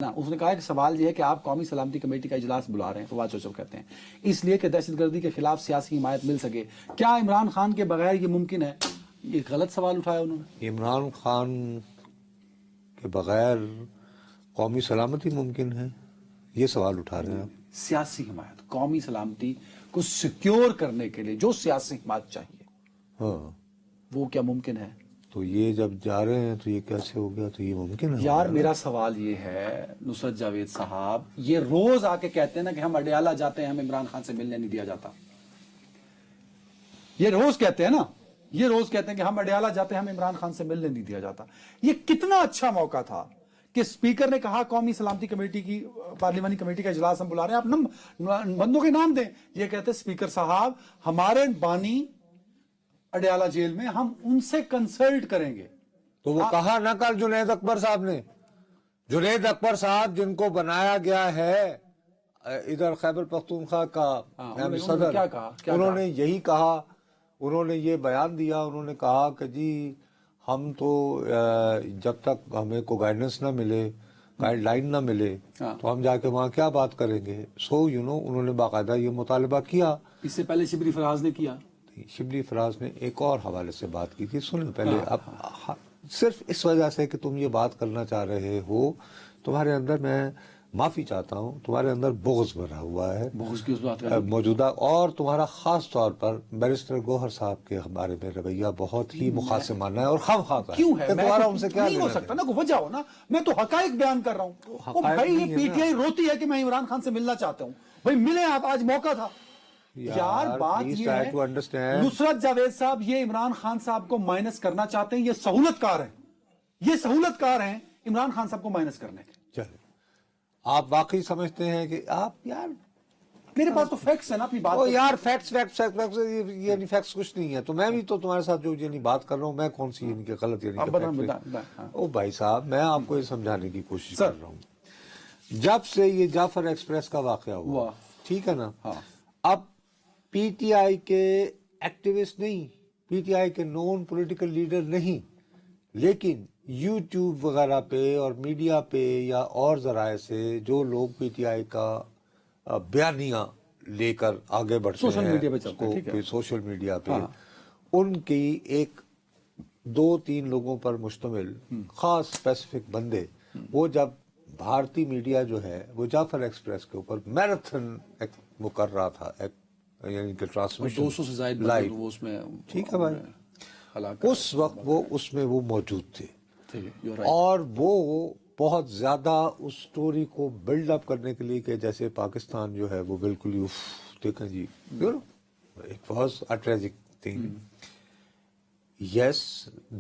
اس نے کہا کہ سوال یہ ہے کہ آپ قومی سلامتی کمیٹی کا اجلاس بلا رہے ہیں، فواد چوچو کہتے ہیں اس لیے کہ دہشت گردی کے خلاف سیاسی حمایت مل سکے، کیا عمران خان کے بغیر یہ ممکن ہے؟ یہ غلط سوال اٹھایا انہوں نے۔ عمران خان کے بغیر قومی سلامتی ممکن ہے، یہ سوال اٹھا رہے ہیں آپ؟ سیاسی حمایت، قومی سلامتی کو سیکیور کرنے کے لیے جو سیاسی حمایت چاہیے ہاں، وہ کیا ممکن ہے؟ تو یہ جب جا رہے ہیں تو یہ کیسے ہو گیا؟ تو یہ ممکن ہے یار میرا سوال یہ ہے نصرت جاوید صاحب، یہ روز آ کے کہتے ہیں نا کہ ہم اڈیالہ جاتے ہیں، ہمیں عمران خان سے ملنے نہیں دیا جاتا، یہ روز کہتے ہیں نا، یہ روز کہتے ہیں کہ ہم اڈیالہ جاتے ہیں، ہمیں عمران خان سے ملنے نہیں دیا جاتا۔ یہ کتنا اچھا موقع تھا کہ اسپیکر نے کہا قومی سلامتی کمیٹی کی پارلیمانی کمیٹی کا اجلاس ہم بلا رہے ہیں، آپ بندوں کے نام دیں۔ یہ کہتے ہیں اسپیکر صاحب ہمارے بانی اڈیالہ جیل میں، ہم ان سے کنسلٹ کریں گے۔ تو وہ کہا نہ کل جنید اکبر صاحب نے، جنید اکبر صاحب جن کو بنایا گیا ہے ادھر خیبر پختونخوا کا صدر، انہوں نے یہی کہا، انہوں نے یہ بیان دیا، انہوں نے کہا کہ جی ہم تو جب تک ہمیں کو گائیڈنس نہ ملے، گائیڈ لائن نہ ملے تو ہم جا کے وہاں کیا بات کریں گے۔ انہوں نے باقاعدہ یہ مطالبہ کیا۔ اس سے پہلے شبلی فراز نے کیا، شبلی فراز نے ایک اور حوالے سے بات کی تھی، سنیں پہلے۔ اب صرف اس وجہ سے کہ تم یہ بات کرنا چاہ رہے ہو، تمہارے اندر، میں معافی چاہتا ہوں، تمہارے اندر بغض بھرا ہوا ہے بغض کی اس بات کا موجودہ، اور تمہارا خاص طور پر بیرسٹر گوہر صاحب کے بارے میں رویہ بہت ہی مخاصمانہ ہے اور خواہ ہے۔ کیوں ہے؟ کہ تمہارا ان سے کیا نہیں ہو سکتا نا، کوئی وجہ ہو نا، میں تو حقائق بیان کر رہا ہوں۔ وہ بھائی یہ پی ٹی آئی روتی ہے کہ میں عمران خان سے ملنا چاہتا ہوں، بھائی ملیں آپ، آج موقع تھا۔ یار بات یہ ہے نصرت جاوید صاحب، یہ عمران خان صاحب کو مائنس کرنا چاہتے ہیں، یہ سہولت کار ہیں، یہ سہولت کار ہیں عمران خان صاحب کو مائنس کرنے کے۔ چلے، آپ واقعی سمجھتے ہیں کہ آپ، یار میرے پاس تو فیکٹس ہیں نا اپنی بات، یار فیکٹس یہ فیکٹس کچھ نہیں ہے، تو میں بھی تو تمہارے ساتھ جو بات کر رہا ہوں، میں کون سی یعنی کہ غلط او بھائی صاحب، میں آپ کو یہ سمجھانے کی کوشش کر رہا ہوں۔ جب سے یہ جعفر ایکسپریس کا واقعہ ہوا، ٹھیک ہے نا، اب پی ٹی آئی کے ایکٹیوسٹ نہیں، پی ٹی آئی کے نون پولیٹیکل لیڈر نہیں، لیکن یوٹیوب وغیرہ پہ اور میڈیا پہ یا اور ذرائع سے جو لوگ پی ٹی آئی کا بیانیہ لے کر آگے بڑھتے ہیں سوشل میڈیا پہ، ان کی ایک 2-3 لوگوں پر مشتمل خاص اسپیسیفک بندے، وہ جب بھارتی میڈیا جو ہے وہ جعفر ایکسپریس کے اوپر میراتھن وہ کر رہا تھا، یعنی کہ ٹرانسمیشن 200 سے زائد لائیو، اس میں، ٹھیک ہے بھائی، اس وقت وہ اس میں وہ موجود تھے، اور وہ بہت زیادہ اس سٹوری کو بلڈ اپ کرنے کے لیے کہ جیسے پاکستان جو ہے وہ بالکل ہی دیکھیں جی، it was a tragic thing. Yes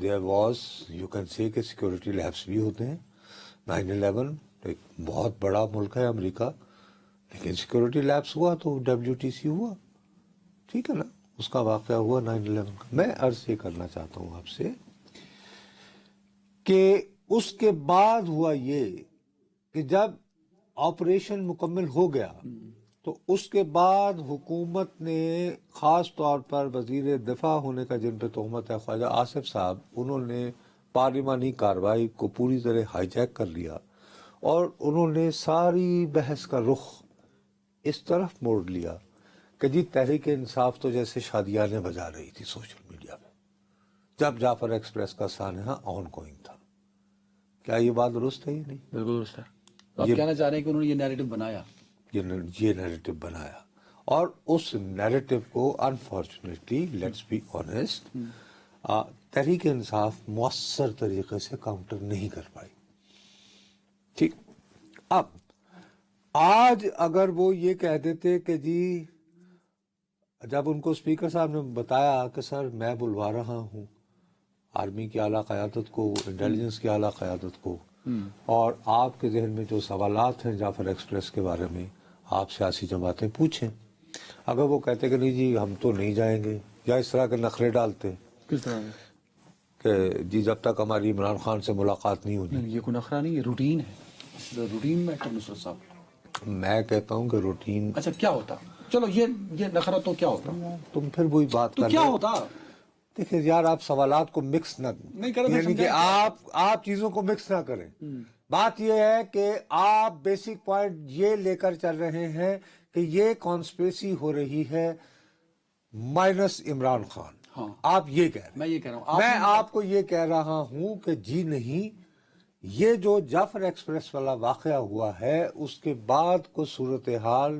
there was, you can say کہ سیکورٹی لیبس بھی ہوتے ہیں، 9/11 ایک بہت بڑا ملک ہے امریکہ، لیکن سیکورٹی لیبس ہوا تو WTC ہوا، ٹھیک ہے نا، اس کا واقعہ ہوا 9/11 کا۔ میں عرض یہ کرنا چاہتا ہوں آپ سے کہ اس کے بعد ہوا یہ کہ جب آپریشن مکمل ہو گیا تو اس کے بعد حکومت نے خاص طور پر وزیر دفاع ہونے کا جن پہ تہمت ہے خواجہ آصف صاحب، انہوں نے پارلیمانی کارروائی کو پوری طرح ہائی جیک کر لیا، اور انہوں نے ساری بحث کا رخ اس طرف موڑ لیا کہ جی تحریک انصاف تو جیسے شادیانے بجا رہی تھی سوشل میڈیا میں جب جعفر ایکسپریس کا سانحہ آن گوئنگ تھا۔ کیا یہ بات درست ہے؟ یہ نہیں، بالکل درست ہے۔ آپ کہنا چاہ رہے ہیں کہ انہوں نے یہ نیریٹو بنایا، یہ نیریٹو بنایا، اور اس نیریٹو کو unfortunately, let's be honest, Tehreek Insaf مؤثر طریقے سے کاؤنٹر نہیں کر پائی، ٹھیک۔ اب آج اگر وہ یہ کہہ دیتے کہ جی، جب ان کو اسپیکر صاحب نے بتایا کہ سر میں بلوا رہا ہوں آرمی کی اعلیٰ قیادت کو، انٹیلیجنس کی اعلیٰ قیادت کو، اور آپ کے ذہن میں جو سوالات ہیں جعفر ایکسپریس کے بارے میں آپ سیاسی جماعتیں پوچھیں، اگر وہ کہتے کہ نہیں جی ہم تو نہیں جائیں گے، یا اس طرح کے نخرے ڈالتے کس طرح کہ جی جب تک ہماری عمران خان سے ملاقات نہیں ہوگی۔ یہ کوئی نخرہ نہیں، یہ روٹین ہے، روٹین میٹر نصرت صاحب۔ میں کہتا ہوں کہ روٹین، اچھا کیا ہوتا؟ چلو یہ نخرہ تو کیا ہوتا؟ تم پھر وہی بات کر رہے کیا ہوتا؟ دیکھیں یار، آپ سوالات کو مکس نہ کریں، یعنی کہ آپ چیزوں کو مکس نہ کریں۔ بات یہ ہے کہ آپ بیسک پوائنٹ یہ لے کر چل رہے ہیں کہ یہ کانسپریسی ہو رہی ہے مائنس عمران خان. ہاں. آپ یہ کہہ رہے ہیں. میں یہ کہہ رہا ہوں میں آپ کو یہ کہہ رہا ہوں کہ جی نہیں، یہ جو جعفر ایکسپریس والا واقعہ ہوا ہے اس کے بعد کو صورتحال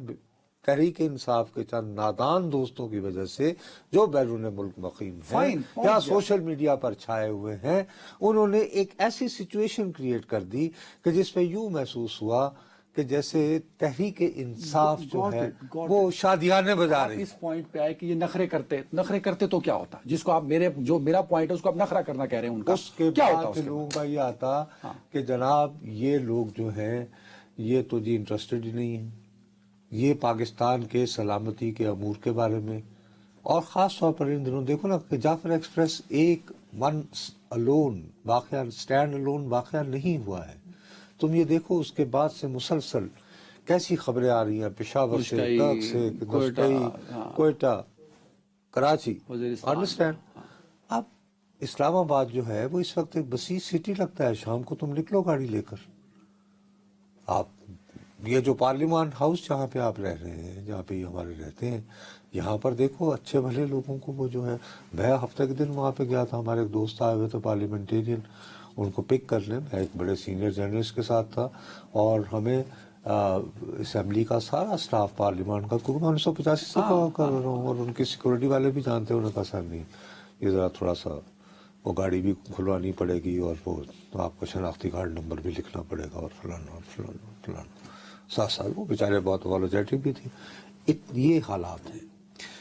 تحریک انصاف کے چند نادان دوستوں کی وجہ سے جو بیرون ملک مقیم ہیں یا سوشل میڈیا پر چھائے ہوئے ہیں، انہوں نے ایک ایسی سچویشن کریٹ کر دی کہ جس پہ یوں محسوس ہوا کہ جیسے تحریک انصاف جو ہے وہ شادیانے بجا رہی. اس پوائنٹ پہ آئے کہ یہ نخرے کرتے تو کیا ہوتا، جس کو آپ میرا پوائنٹ ہے اس کو آپ نخرا کرنا کہہ رہے ہیں، ان کا اس کے کیا ہوتا بعد لوگوں کا یہ آتا کہ جناب یہ لوگ جو ہیں یہ تو جی انٹرسٹڈ ہی نہیں ہیں، یہ پاکستان کے سلامتی کے امور کے بارے میں. اور خاص طور پر ان دنوں دیکھو نا کہ جعفر ایکسپریس ایک ون الون واقعہ، اسٹینڈ الون واقعہ نہیں ہوا ہے. تم یہ دیکھو اس کے بعد سے مسلسل کیسی خبریں آ رہی ہیں، پشاور سے، ڈرگ سے، کوئٹہ، کراچی، انڈرسٹینڈ. اب اسلام آباد جو ہے وہ اس وقت ایک بسیج سٹی لگتا ہے، شام کو تم نکلو گاڑی لے کر. آپ یہ جو پارلیمان ہاؤس جہاں پہ آپ رہ رہے ہیں، جہاں پہ یہ ہمارے رہتے ہیں، یہاں پر دیکھو اچھے بھلے لوگوں کو وہ جو ہے، میں ہفتے کے دن وہاں پہ گیا تھا، ہمارے ایک دوست آئے ہوئے تھے پارلیمنٹیرین، ان کو پک کر لیں. میں ایک بڑے سینئر جرنلسٹ کے ساتھ تھا اور ہمیں اسمبلی کا سارا سٹاف پارلیمان کا، کیونکہ میں 1985 سے کر رہا ہوں اور ان کی سیکورٹی والے بھی جانتے ہیں. انہوں نے کہا سر نہیں، یہ ذرا تھوڑا سا وہ گاڑی بھی کھلوانی پڑے گی اور وہ آپ کو شناختی کارڈ نمبر بھی لکھنا پڑے گا اور فلانا اور فلانا فلانا. ساتھ ساتھ وہ بیچارے بہت اپالوجیٹک بھی تھے. یہ حالات ہیں.